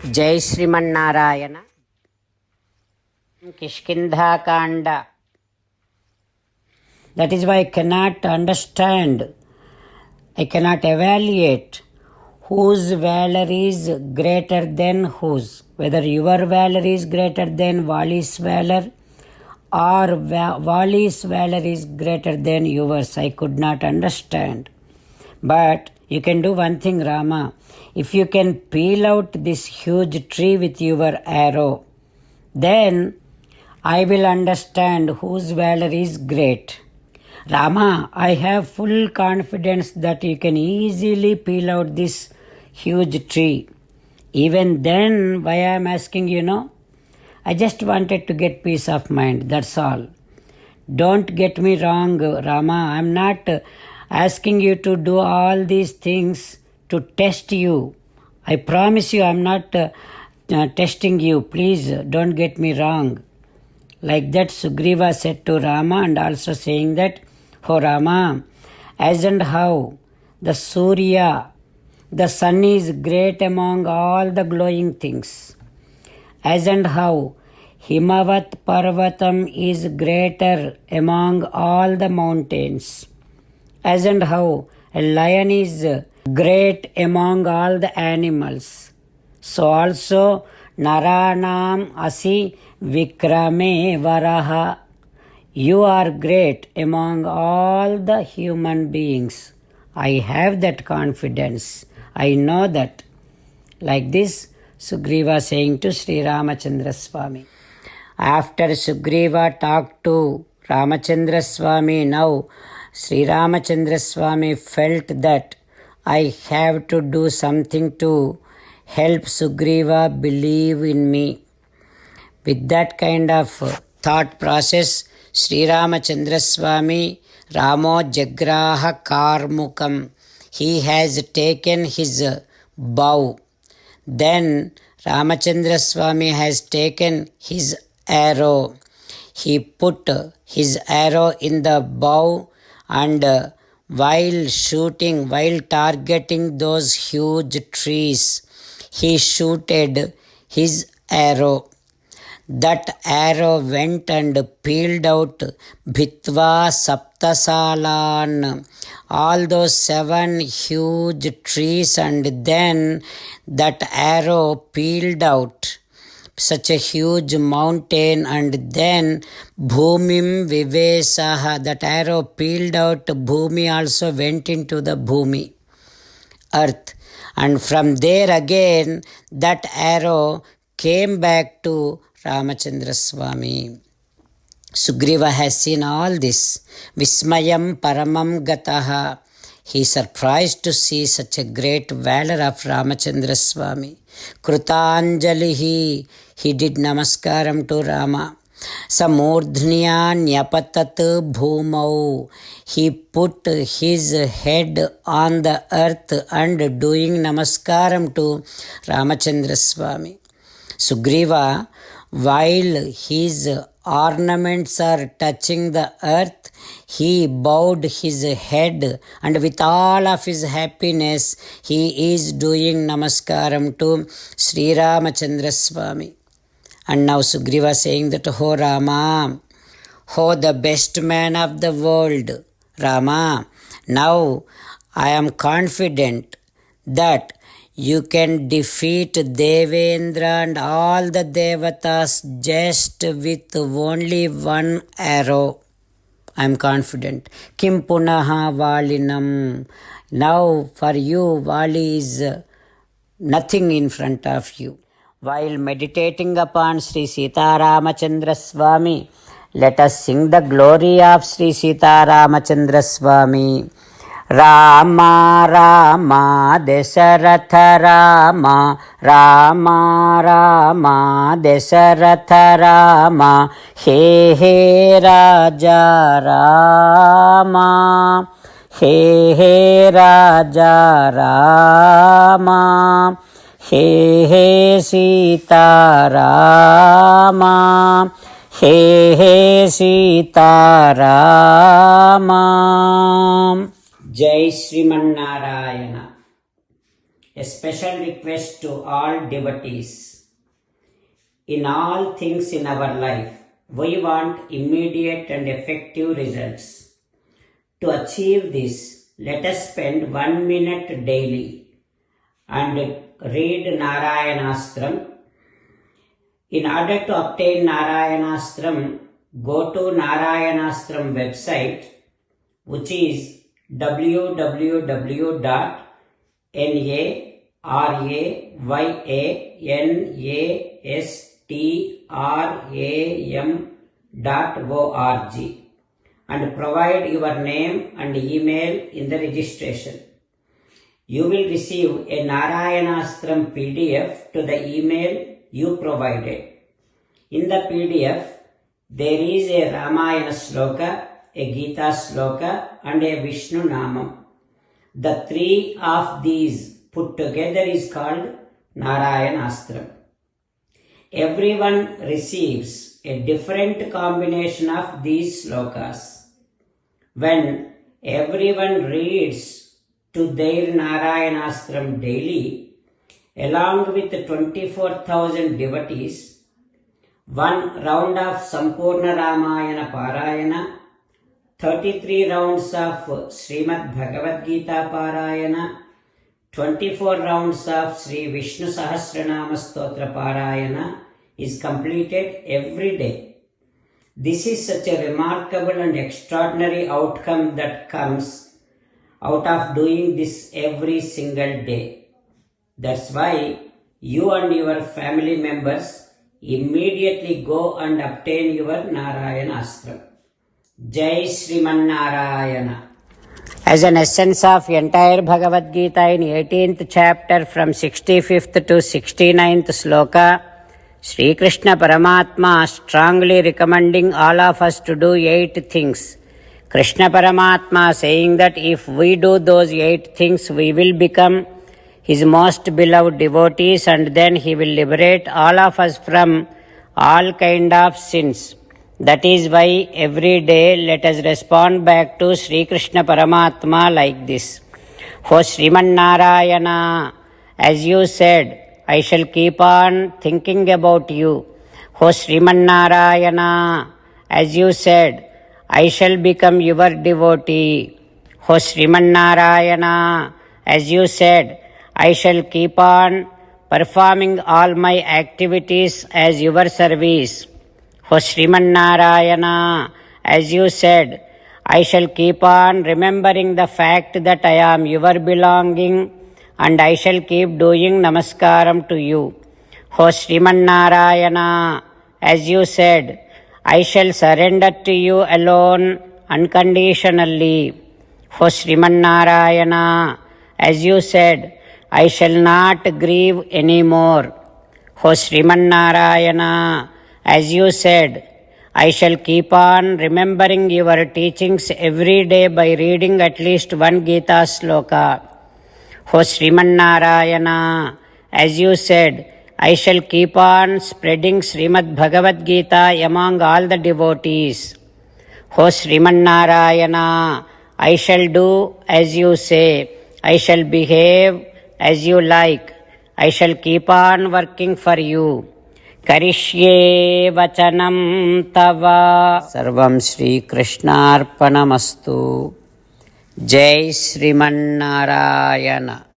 Jai Sriman Narayana. Kishkindha That is why I cannot understand, I cannot evaluate whose valor is greater than whose. Whether your valor is greater than Vali's valor or Vali's valor is greater than yours. I could not understand. But you can do one thing, Rama. If you can peel out this huge tree with your arrow, then I will understand whose valor is great. Rama, I have full confidence that you can easily peel out this huge tree. Even then, why I am asking, I just wanted to get peace of mind, that's all. Don't get me wrong, Rama. I am not asking you to do all these things to test you. I promise you I am not testing you. Please don't get me wrong. Like that Sugriva said to Rama, and also saying that, oh Rama, as and how the Surya, the sun is great among all the glowing things, as and how Himavat Parvatam is greater among all the mountains, as and how a lion is great among all the animals, so also Naranam Asi Vikrame Varaha. You are great among all the human beings. I have that confidence. I know that. Like this, Sugriva saying to Sri Ramachandra Swami. After Sugriva talked to Ramachandra Swami, now Sri Ramachandra Swami felt that I have to do something to help Sugriva believe in me. With that kind of thought process, Sri Ramachandra Swami Ramo Jagraha Karmukam. He has taken his bow. Then Ramachandra Swami has taken his arrow. He put his arrow in the bow, and while shooting, while targeting those huge trees, he shooted his arrow. That arrow went and peeled out Bhitva Saptasalan, all those 7 huge trees, and then that arrow peeled out such a huge mountain, and then Bhumim Vivesaha, that arrow peeled out Bhumi, also went into the Bhumi, earth. And from there again, that arrow came back to Ramachandra Swami. Sugriva has seen all this. Vismayam Paramam Gataha. He is surprised to see such a great valor of Ramachandra Swami. Krutanjalihi. He did namaskaram to Rama. Samurdhnya Nyapatat Bhumau. He put his head on the earth and doing namaskaram to Ramachandra Swami. Sugriva, while his ornaments are touching the earth, he bowed his head, and with all of his happiness, he is doing namaskaram to Sri Ramachandra Swami. And now Sugriva saying that, oh Rama, oh the best man of the world, Rama, now I am confident that you can defeat Devendra and all the Devatas just with only one arrow. I am confident. Kim punaha valinam. Now for you, Vali is nothing in front of you. While meditating upon Sri Sita Ramachandra Swami, let us sing the glory of Sri Sita Ramachandra Swami. Rama Rama Dasaratha Rama Rama Rama Dasaratha Rama He He Raja Rama He He Raja Rama He He Sita Rama He He Sita Rama. Jai Srimannarayana. A special request to all devotees. In all things in our life, we want immediate and effective results. To achieve this, let us spend 1 minute daily and read Narayanastram. In order to obtain Narayanastram, go to Narayanastram website, which is www.narayanastram.org, and provide your name and email in the registration. You will receive a Narayanastram PDF to the email you provided. In the PDF, there is a Ramayana Sloka, a Gita Sloka, and a Vishnu Namam. The three of these put together is called Narayanastram. Everyone receives a different combination of these slokas. When everyone reads to their Narayanastram daily, along with 24,000 devotees, one round of Sampurna Ramayana Parayana, 33 rounds of Srimad Bhagavad Gita Parayana, 24 rounds of Sri Vishnu Sahasranama Stotra Parayana is completed every day. This is such a remarkable and extraordinary outcome that comes out of doing this every single day. That's why you and your family members immediately go and obtain your Narayanastram. Jai Sriman Narayana. As an essence of entire Bhagavad Gita in 18th chapter from 65th to 69th sloka, Sri Krishna Paramatma strongly recommending all of us to do 8 things. Krishna Paramatma saying that if we do those 8 things, we will become His most beloved devotees, and then He will liberate all of us from all kind of sins. That is why every day let us respond back to Sri Krishna Paramatma like this. O Sriman Narayana, as you said, I shall keep on thinking about you. O Sriman Narayana, as you said, I shall become your devotee. O Sriman Narayana, as you said, I shall keep on performing all my activities as your service. O Sriman Narayana, as you said, I shall keep on remembering the fact that I am your belonging, and I shall keep doing namaskaram to you. O Sriman Narayana, as you said, I shall surrender to you alone unconditionally. O Sriman Narayana, as you said, I shall not grieve anymore. O Sriman Narayana, as you said, I shall keep on remembering your teachings every day by reading at least one Gita sloka. O Sriman Narayana, as you said, I shall keep on spreading Srimad Bhagavad Gita among all the devotees. O Sriman Narayana, I shall do as you say. I shall behave as you like. I shall keep on working for you. Karishye vachanam tava. Sarvam Shri Krishnarpanamastu. Jai Sriman Narayana.